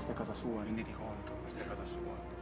questa è casa sua, renditi conto, questa è casa sua.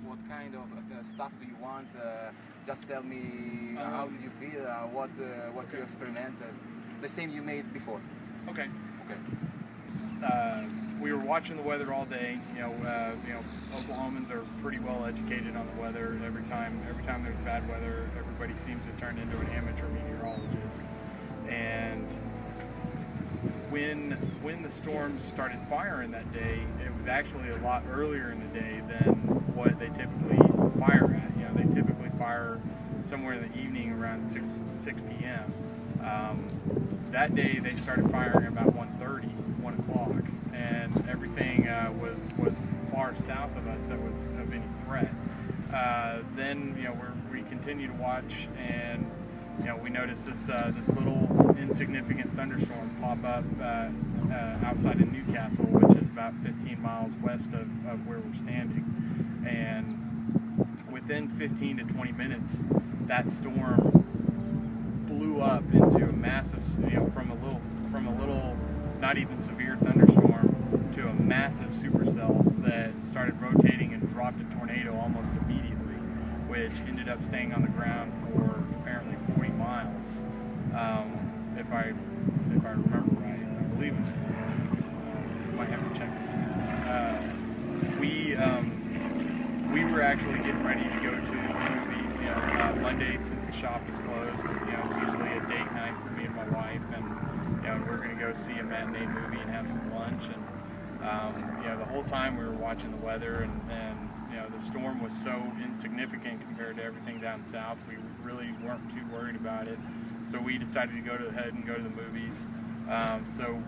What kind of stuff do you want? Just tell me how did you feel? What you experimented? The same you made before. Okay. Okay. We were watching the weather all day. Oklahomans are pretty well educated on the weather. Every time there's bad weather, everybody seems to turn into an amateur meteorologist. And when the storms started firing that day, it was actually a lot earlier in the day than what they typically fire at. They typically fire somewhere in the evening around 6 p.m. That day they started firing about 1:30, 1 o'clock, and everything was far south of us that was of any threat. Then we continued to watch, and we noticed this little insignificant thunderstorm pop up outside of Newcastle, which is about 15 miles west of where we're standing. And within 15 to 20 minutes, that storm blew up into a massive, from a little not even severe thunderstorm to a massive supercell that started rotating and dropped a tornado almost immediately, which ended up staying on the ground for apparently 40 miles. If I remember right, I believe it was 40 miles. Might have to check. We were actually getting ready to go to the movies. Monday, since the shop is closed, it's usually a date night for me and my wife, and we're going to go see a matinee movie and have some lunch. And the whole time we were watching the weather, and the storm was so insignificant compared to everything down south. We really weren't too worried about it, so we decided to go ahead and go to the movies. So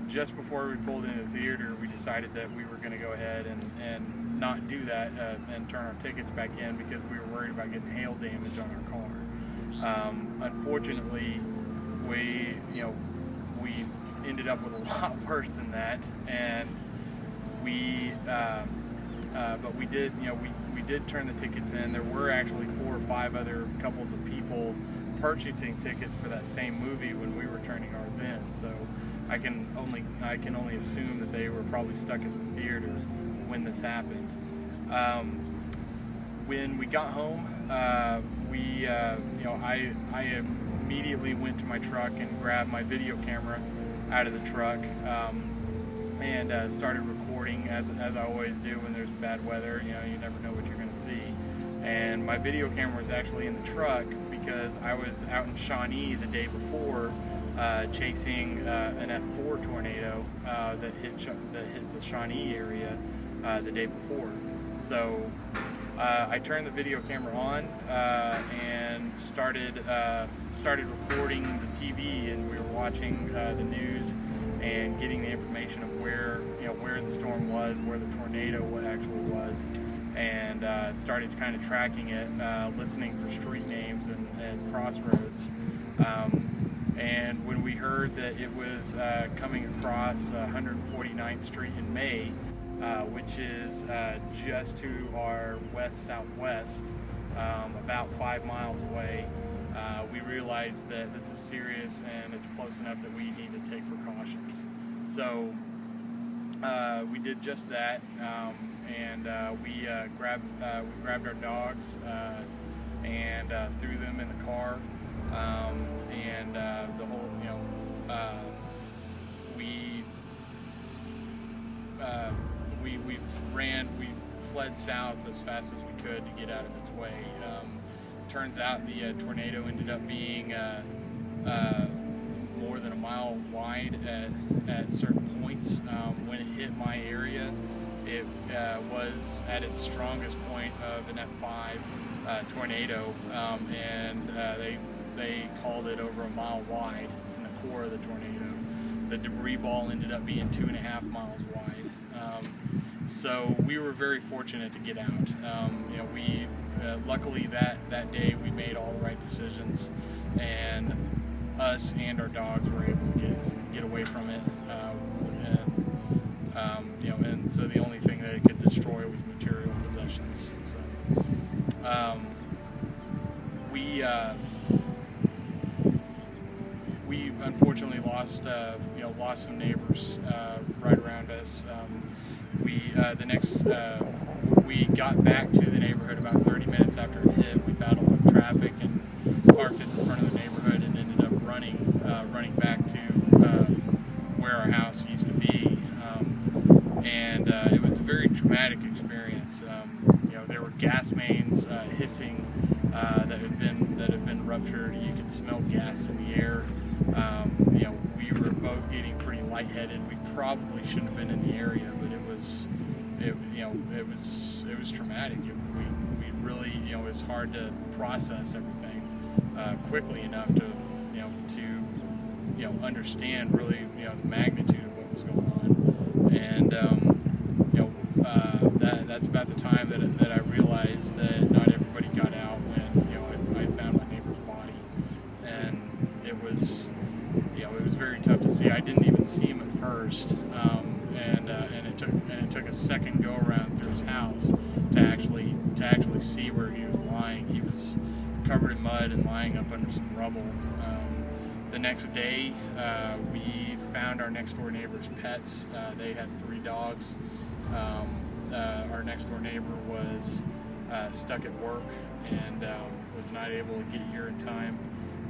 just before we pulled into the theater, we decided that we were going to go ahead and not do that and turn our tickets back in because we were worried about getting hail damage on our car. Unfortunately, we ended up with a lot worse than that, and but we did turn the tickets in. There were actually 4 or 5 other couples of people purchasing tickets for that same movie when we were turning ours in. So I can only assume that they were probably stuck at the theater when this happened. When we got home, I immediately went to my truck and grabbed my video camera out of the truck and started recording as I always do when there's bad weather. You never know what you're going to see. And my video camera was actually in the truck because I was out in Shawnee the day before chasing an F4 tornado that hit the Shawnee area the day before. So I turned the video camera on and started recording the TV, and we were watching the news and getting the information of where the storm was, where the tornado actually was, and started kind of tracking it, listening for street names and crossroads. And when we heard that it was coming across 149th Street in May, which is just to our west-southwest, about 5 miles away, we realized that this is serious and it's close enough that we need to take precautions. So we did just that, and we grabbed our dogs and threw them in the car, and the whole, we fled south as fast as we could to get out of its way. Turns out the tornado ended up being more than a mile wide at certain points. When it hit my area, it was at its strongest point of an EF5 tornado, and they called it over a mile wide in the core of the tornado. The debris ball ended up being 2.5 miles wide. So we were very fortunate to get out. We luckily that day we made all the right decisions, and us and our dogs were able to get away from it. And so the only thing that it could destroy was material possessions. So we unfortunately lost some neighbors right around us. We got back to the neighborhood about 30 minutes after it hit. We battled up traffic and parked at the front of the neighborhood and ended up running back to where our house used to be. It was a very traumatic experience. There were gas mains hissing that had been ruptured. You could smell gas in the air. We were both getting pretty lightheaded. We probably shouldn't have been in the area, but it was traumatic. We really, it was hard to process everything quickly enough to understand really the magnitude of what was going on. And that's about the time that I realized that not everybody got out when I found my neighbor's body, and it was very tough to see. I didn't even see him at first, and it took a second go around through his house to actually see where he was lying. He was covered in mud and lying up under some rubble. The next day, we found our next door neighbor's pets. They had 3 dogs. Our next door neighbor was stuck at work and was not able to get here in time.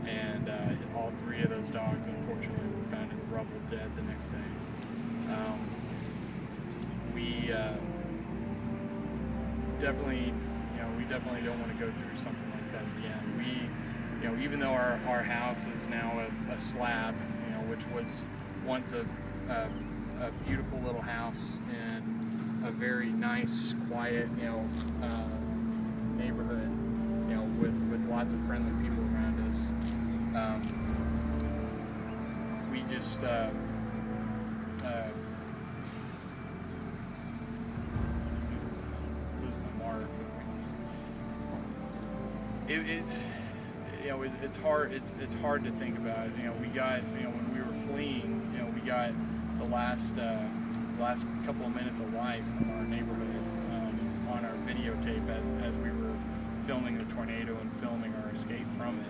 And all 3 of those dogs, unfortunately, were found in the rubble dead the next day. We definitely don't want to go through something like that again. Even though our house is now a slab, which was once a beautiful little house in a very nice, quiet, neighborhood, with lots of friendly people around us. We just lose my mark. It's hard. It's hard to think about. We got when we were fleeing. We got the last couple of minutes of life from our neighborhood on our videotape as we were filming the tornado and filming our escape from it.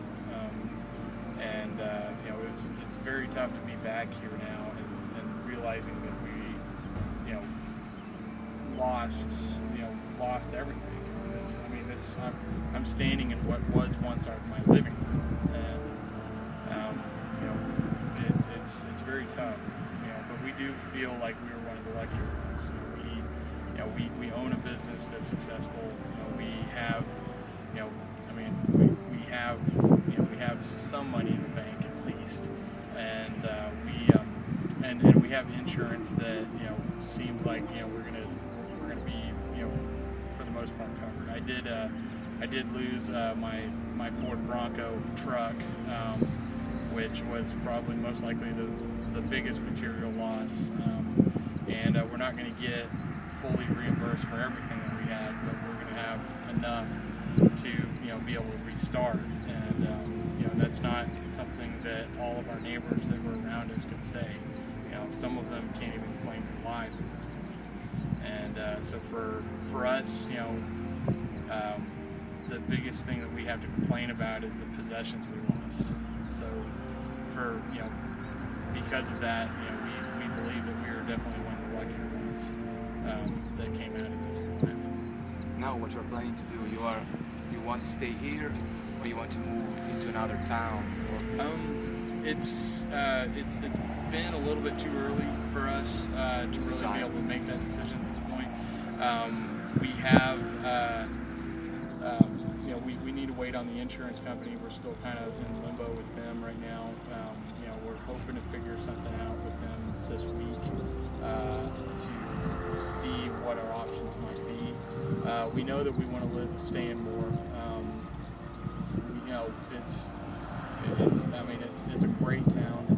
It's very tough to be back here now and realizing that we lost everything. I'm standing in what was once my living room, and it's very tough. But we do feel like we were one of the luckier ones. We own a business that's successful. We have we have some money in the bank at least, and we have insurance that seems like we're gonna be for the most part covered. I did lose my Ford Bronco truck, which was probably most likely the biggest material loss, and we're not going to get fully reimbursed for everything that we had, but we're going to have enough to be able to restart. And that's not something that all of our neighbors that were around us could say. Some of them can't even claim their lives at this point. And so for us, the biggest thing that we have to complain about is the possessions we lost. So because of that, we believe that we are definitely one of the luckier ones. that came out of this life. Now what you're planning to do? You want to stay here, or you want to move into another town? It's been a little bit too early for us to really be able to make that decision at this point. We have, we need to wait on the insurance company. We're still kind of in limbo with them right now. We're hoping to figure something out with them this week to see what our options might be. We know that we want to stay in more. It's a great town.